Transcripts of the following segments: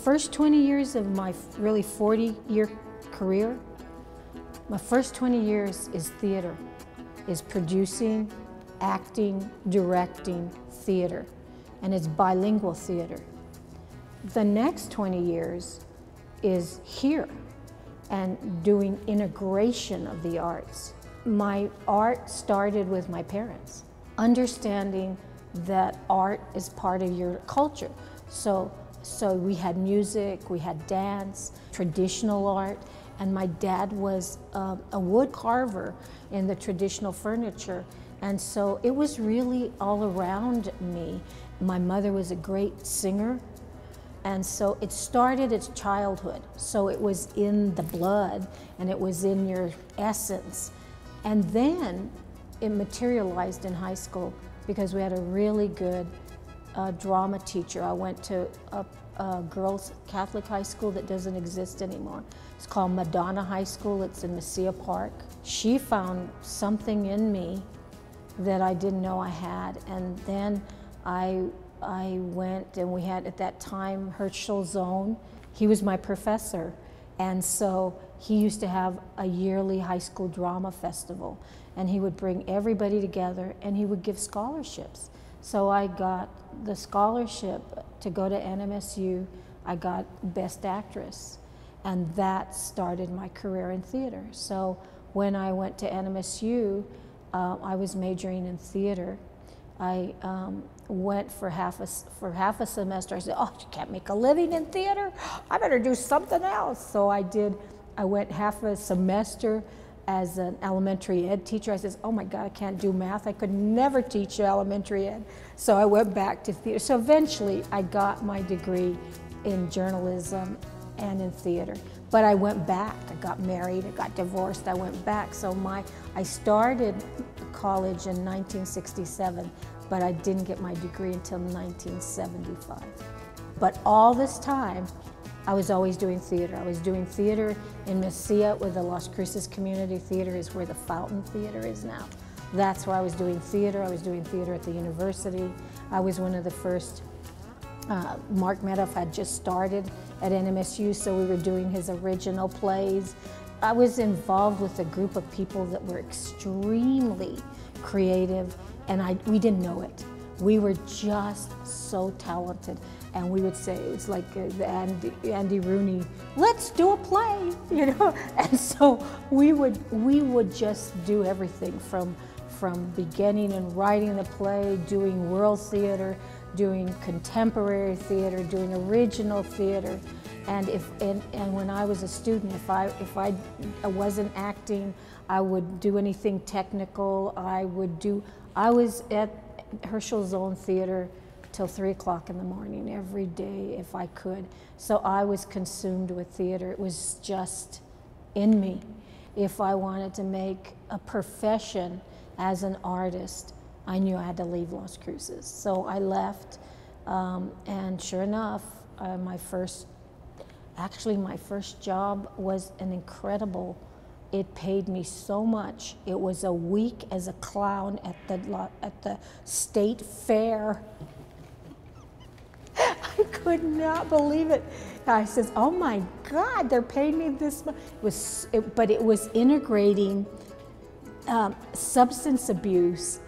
first 20 years of my really 40-year career, my first 20 years is theater, is producing, acting, directing theater, and it's bilingual theater. The next 20 years is here and doing integration of the arts. My art started with my parents, understanding that art is part of your culture. So we had music, we had dance, traditional art, and my dad was a wood carver in the traditional furniture. And so it was really all around me. My mother was a great singer. And so it started as childhood. So it was in the blood and it was in your essence. And then it materialized in high school because we had a really good drama teacher. I went to a girls' Catholic high school that doesn't exist anymore. It's called Madonna High School. It's in Mesilla Park. She found something in me that I didn't know I had. And then I went, and we had at that time Herschel Zone. He was my professor. And so he used to have a yearly high school drama festival. And he would bring everybody together and he would give scholarships. So I got the scholarship to go to NMSU. I got Best Actress. And that started my career in theater. So when I went to NMSU, I was majoring in theater. I went for half a semester. I said, oh, you can't make a living in theater? I better do something else. So I did. I went half a semester as an elementary ed teacher. I said, oh my God, I can't do math. I could never teach elementary ed. So I went back to theater. So eventually I got my degree in journalism and in theater. But I went back. I got married, I got divorced, I went back. So I started college in 1967, but I didn't get my degree until 1975. But all this time, I was always doing theater. I was doing theater in Mesilla, where the Las Cruces Community Theater is, where the Fountain Theater is now. That's where I was doing theater. I was doing theater at the university. I was one of the first. Mark Medoff had just started at NMSU, so we were doing his original plays. I was involved with a group of people that were extremely creative, and we didn't know it. We were just so talented. And we would say, it's like Andy Rooney, let's do a play, you know? And so we would just do everything from beginning and writing the play, doing world theater, doing contemporary theater, doing original theater. And when I was a student, if I wasn't acting, I would do anything technical. I was at Herschel Zone Theater till 3 o'clock in the morning every day if I could. So I was consumed with theater. It was just in me. If I wanted to make a profession as an artist, I knew I had to leave Las Cruces. So I left, and sure enough, my first job was an incredible. It paid me so much. It was a week as a clown at the state fair. I could not believe it. I says, oh my God, they're paying me this much. But it was integrating substance abuse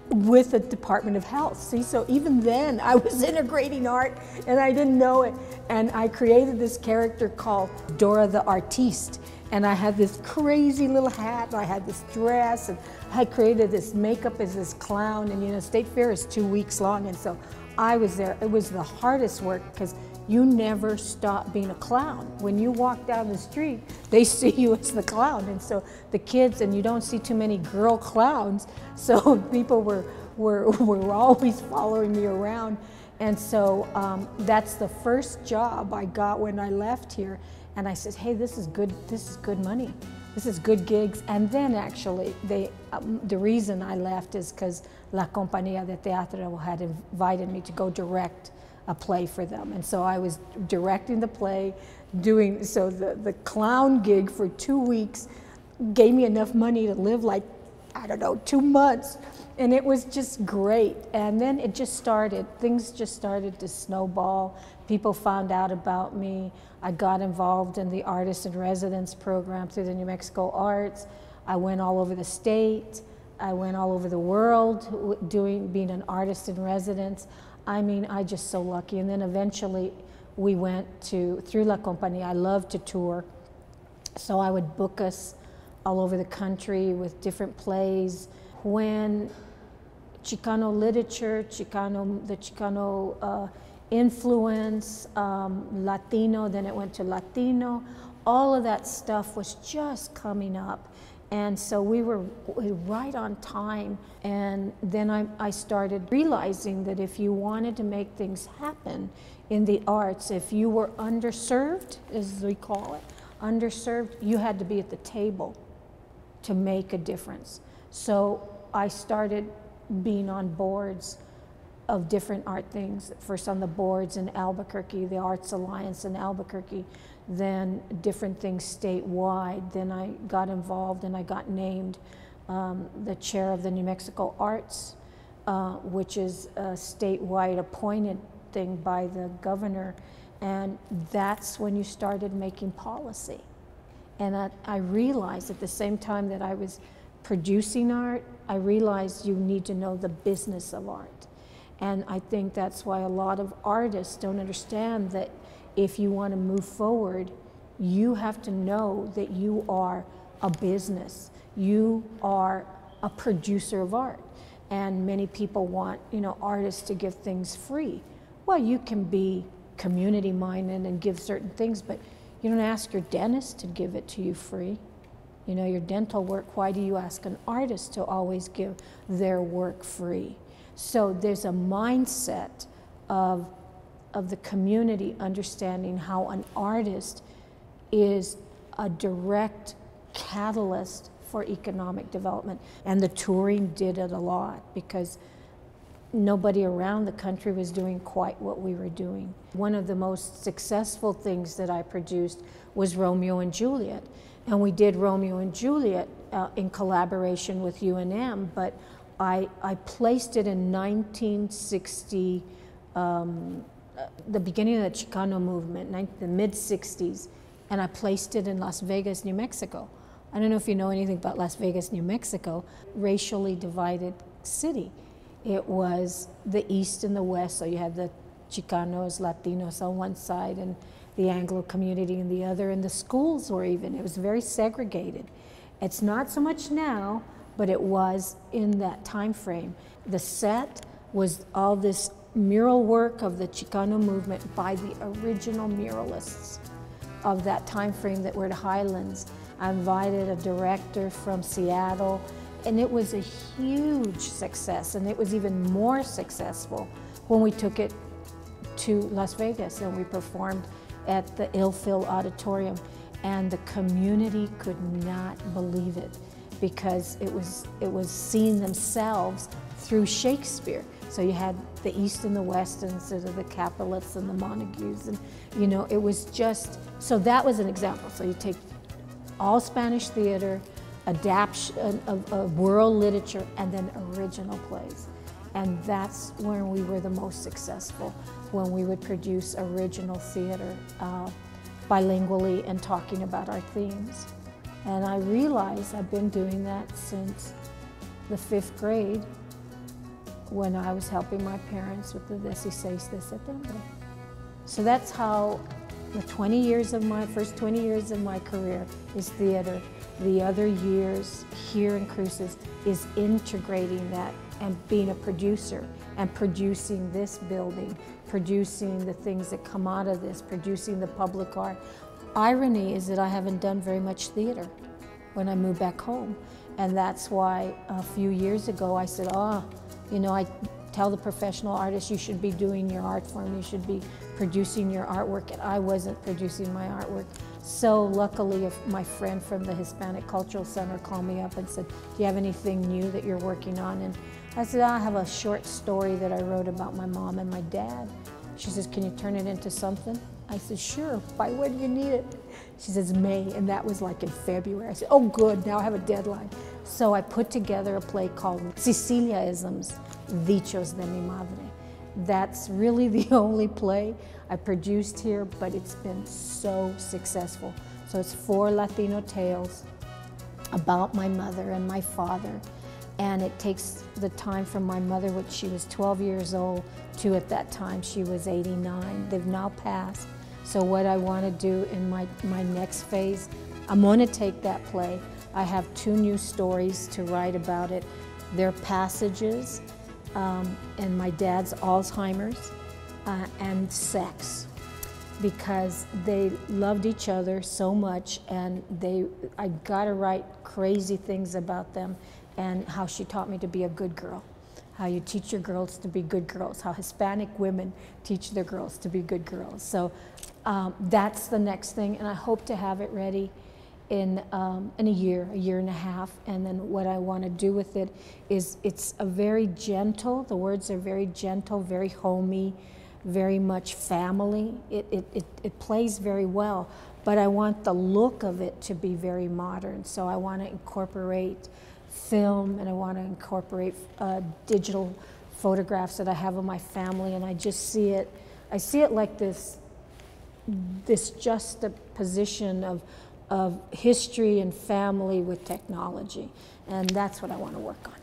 with the Department of Health. See, so even then I was integrating art and I didn't know it. And I created this character called Dora the Artiste. And I had this crazy little hat, and I had this dress, and I created this makeup as this clown. And you know, State Fair is 2 weeks long, and so I was there. It was the hardest work because you never stop being a clown. When you walk down the street, they see you as the clown. And so the kids, and you don't see too many girl clowns, so people were always following me around. And so that's the first job I got when I left here. And I said, hey, this is good money. This is good gigs. And then actually, the reason I left is because La Compañía de Teatro had invited me to go direct a play for them. And so I was directing the play, so the clown gig for 2 weeks gave me enough money to live like I don't know, 2 months. And it was just great. And then it just started, things just started to snowball. People found out about me. I got involved in the Artist in Residence program through the New Mexico Arts. I went all over the state. I went all over the world being an artist in residence. I mean, I just so lucky. And then eventually we went through La Compañía. I love to tour. So I would book us all over the country with different plays. When Chicano literature, the Chicano influence, Latino, then it went to Latino, all of that stuff was just coming up. And so we were right on time. And then I started realizing that if you wanted to make things happen in the arts, if you were underserved, as we call it, underserved, you had to be at the table to make a difference. So I started being on boards of different art things. First on the boards in Albuquerque, the Arts Alliance in Albuquerque, then different things statewide. Then I got involved and I got named the chair of the New Mexico Arts, which is a statewide appointed thing by the governor. And that's when you started making policy. And I realized at the same time that I was producing art, I realized you need to know the business of art. And I think that's why a lot of artists don't understand that if you want to move forward, you have to know that you are a business. You are a producer of art. And many people want, artists to give things free. Well, you can be community minded and give certain things, but you don't ask your dentist to give it to you free. Your dental work, why do you ask an artist to always give their work free? So there's a mindset of the community understanding how an artist is a direct catalyst for economic development. And the touring did it a lot because nobody around the country was doing quite what we were doing. One of the most successful things that I produced was Romeo and Juliet. And we did Romeo and Juliet in collaboration with UNM, but I placed it in 1960, the beginning of the Chicano movement, the mid-60s, and I placed it in Las Vegas, New Mexico. I don't know if you know anything about Las Vegas, New Mexico, racially divided city. It was the East and the West, so you had the Chicanos, Latinos on one side and the Anglo community in the other, and the schools were even, it was very segregated. It's not so much now, but it was in that time frame. The set was all this mural work of the Chicano movement by the original muralists of that time frame that were at Highlands. I invited a director from Seattle, and it was a huge success, and it was even more successful when we took it to Las Vegas and we performed at the Ilfil Auditorium, and the community could not believe it because it was seeing themselves through Shakespeare. So you had the East and the West instead of the Capulets and the Montagues, and it was just, so that was an example. So you take all Spanish theater, adaptation of world literature, and then original plays. And that's when we were the most successful, when we would produce original theater bilingually and talking about our themes. And I realized I've been doing that since the 5th grade when I was helping my parents with the 16 de septiembre. So that's how the first 20 years of my career is theater. The other years here in Cruces is integrating that and being a producer and producing this building, producing the things that come out of this, producing the public art. Irony is that I haven't done very much theater when I moved back home. And that's why a few years ago I said, I tell the professional artists, you should be doing your art form, you should be producing your artwork, and I wasn't producing my artwork. So luckily, my friend from the Hispanic Cultural Center called me up and said, do you have anything new that you're working on? And I said, I have a short story that I wrote about my mom and my dad. She says, can you turn it into something? I said, sure, by when do you need it? She says, May, and that was like in February. I said, oh good, now I have a deadline. So I put together a play called Siciliaisms, Dichos de mi Madre. That's really the only play I produced here, but it's been so successful. So it's 4 Latino tales about my mother and my father, and it takes the time from my mother, when she was 12 years old, to at that time she was 89. They've now passed. So what I want to do in my next phase, I'm going to take that play. I have 2 new stories to write about it. They're passages, and my dad's Alzheimer's, and sex, because they loved each other so much, and I got to write crazy things about them, and how she taught me to be a good girl, how you teach your girls to be good girls, how Hispanic women teach their girls to be good girls. So that's the next thing, and I hope to have it ready in a year and a half. And then what I want to do with it is, it's a very gentle, the words are very gentle, very homey, very much family. It plays very well, but I want the look of it to be very modern. So I want to incorporate film, and I want to incorporate digital photographs that I have of my family, and I just see it, I see it like this juxtaposition of history and family with technology, and that's what I want to work on.